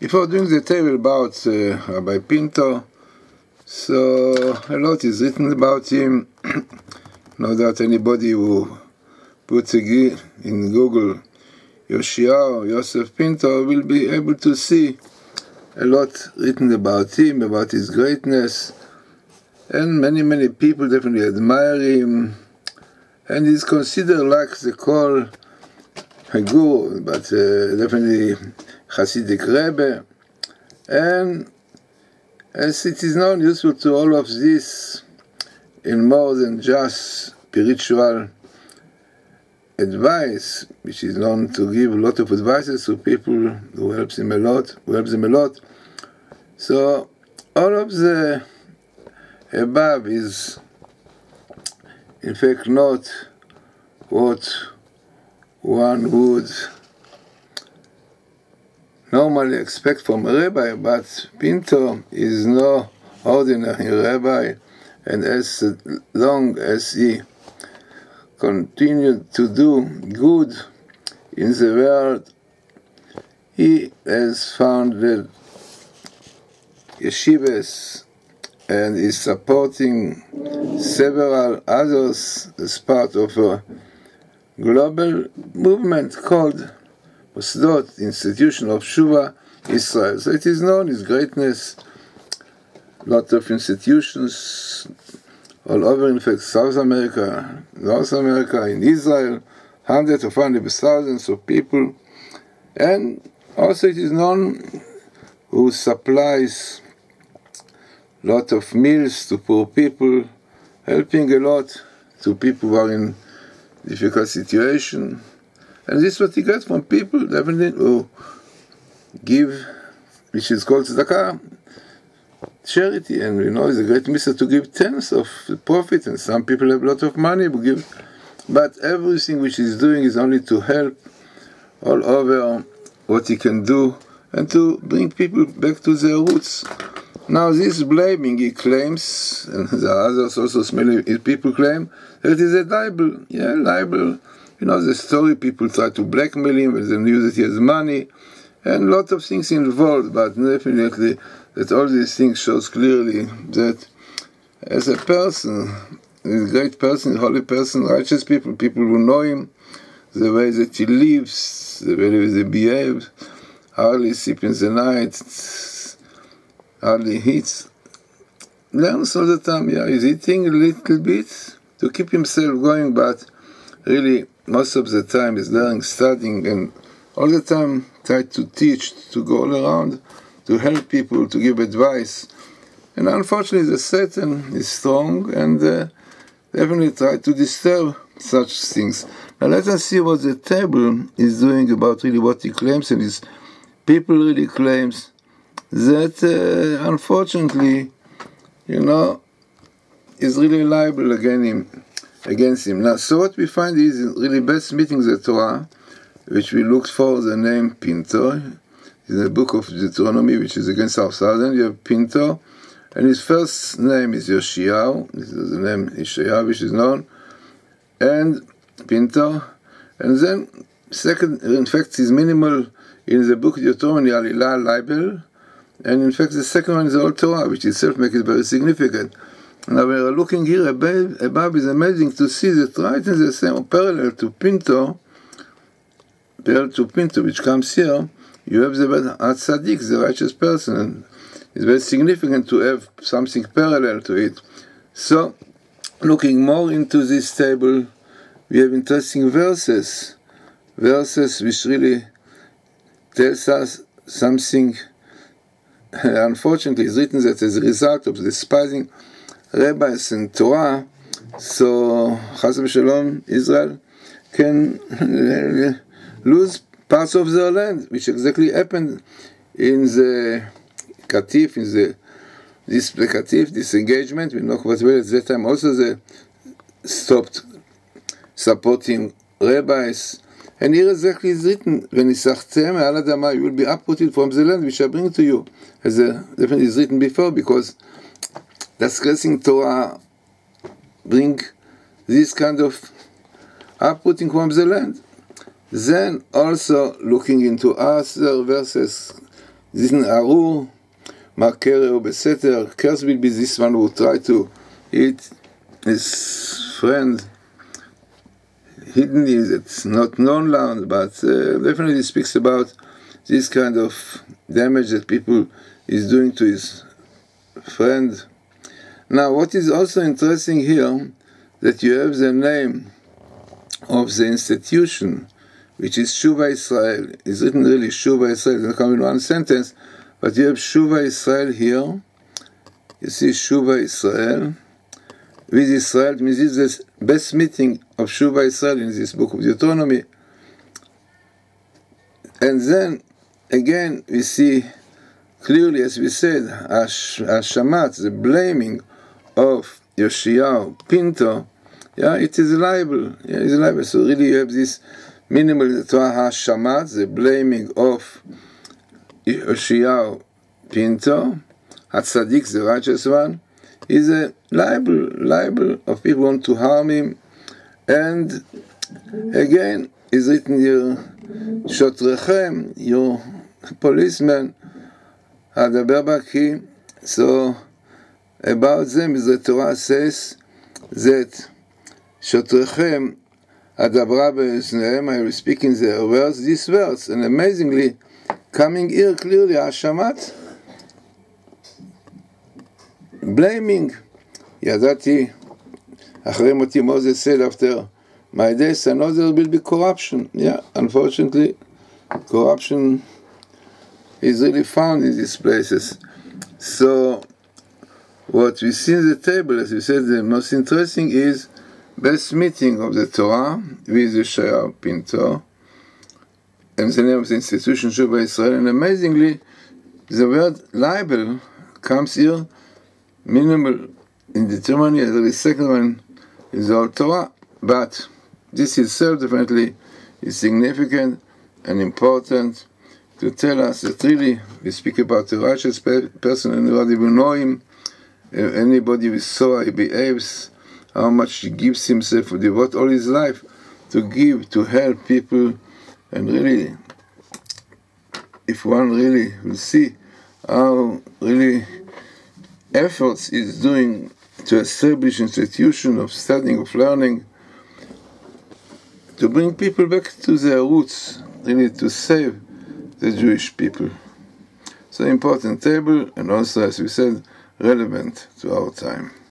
Before doing the table about Rabbi Pinto, so a lot is written about him. No doubt anybody who puts in Google Yoshiao, Yosef Pinto, will be able to see a lot written about him, about his greatness, and many people definitely admire him, and he's considered like the call a guru, but definitely Hasidic Rebbe, and as it is known, useful to all of this in more than just spiritual advice, which is known to give a lot of advices to people who helps them a lot. So all of the above is in fact not what one would normally expect from a rabbi, but Pinto is no ordinary rabbi, and as long as he continued to do good in the world, he has founded yeshivas and is supporting several others as part of a global movement called Mosdot, Institution of Shuvah Israel. So it is known his greatness. Lot of institutions all over, in fact, South America, North America, in Israel, hundreds of thousands of people. And also it is known who supplies lot of meals to poor people, helping a lot to people who are in difficult situation. And this is what he gets from people, definitely, who give, which is called tzedakah, charity. And we know it's a great mitzvah to give tenths of the profit, and some people have a lot of money to give. But everything which he's doing is only to help all over what he can do and to bring people back to their roots. Now this blaming, he claims, and the others also smelly people claim, that it is a libel. Yeah, libel. You know the story, people try to blackmail him, and then use that he has money, and a lot of things involved, but definitely that all these things shows clearly that as a person, a great person, a holy person, righteous people who know him, the way that he lives, the way that he behaves, hardly sleep in the night, hardly eats, learns all the time. Yeah, he's eating a little bit to keep himself going, but really most of the time is learning, studying, and all the time try to teach, to go all around, to help people, to give advice. And unfortunately the Satan is strong and definitely try to disturb such things. Now let us see what the table is doing about really what he claims, and his people really claims that unfortunately, is really liable against him. Now, so what we find is really best meeting the Torah, which we looked for the name Pinto. In the book of Deuteronomy, which is against our southern, you have Pinto, and his first name is Yoshiao. This is the name Yoshiao, which is known, and Pinto, and then second, in fact, is minimal in the book of Deuteronomy, Alila, libel, and in fact the second one is the Old Torah, which itself makes it very significant. Now we are looking here above is amazing to see that right in the same parallel to Pinto, which comes here, you have the word Tzaddik, the righteous person, and it's very significant to have something parallel to it. So, looking more into this table, we have interesting verses which really tells us something. Unfortunately, it's written that as a result of despising rabbis and Torah, so Chas v'Shalom, Israel can lose parts of their land, which exactly happened in the Katif, this engagement. We know quite well at that time also they stopped supporting rabbis. And here exactly is written, V'nisachtem al adama, you will be uprooted from the land which I bring to you. As definitely is written before, because discussing Torah bring this kind of uprooting from the land. Then also looking into other verses Diesen Arur, Markere Besetter, curse will be this one who try to eat his friend. Hidden is it's not known loud, but definitely speaks about this kind of damage that people is doing to his friend. Now, what is also interesting here, that you have the name of the institution, which is Shuva Israel. It's written really Shuva Israel, it doesn't come in one sentence, but you have Shuva Israel here. You see Shuva Israel. With Israel, it means this is the best meeting of Shuva Israel in this book of Deuteronomy. And then, again, we see clearly, as we said, Hashamat, the blaming of Yoshiyahu Pinto, it is a libel. It's a libel. So really you have this minimal Torah Hashamat, the blaming of Yoshiyahu Pinto, HaTzadik, the righteous one, is a libel of people who want to harm him. And again, is written here, Shotrechem, your policemen, Hadaber Baki. So about them, the Torah says that Shotrechem, Adabra Be'eznehem, I will speak in their words, these words, and amazingly, coming here clearly, Hashamat, blaming. Yadati, Achrei Moti, Moses said after my days, I know there will be corruption. Unfortunately, corruption is really found in these places. So, what we see in the table, as we said, the most interesting is best meeting of the Torah with Yoshiyahu Pinto, and the name of the institution Shuva Israel. And amazingly, the word libel comes here minimal in Deuteronomy, and the second one is all Torah, but this itself definitely is significant and important to tell us that really we speak about a righteous person, and nobody will know him. Anybody we saw he behaves, how much he gives himself, to devote all his life to give, to help people. And really, if one really will see how really efforts is doing to establish institution of studying, of learning, to bring people back to their roots, really to save the Jewish people. So important table, and also, as we said, relevant to our time.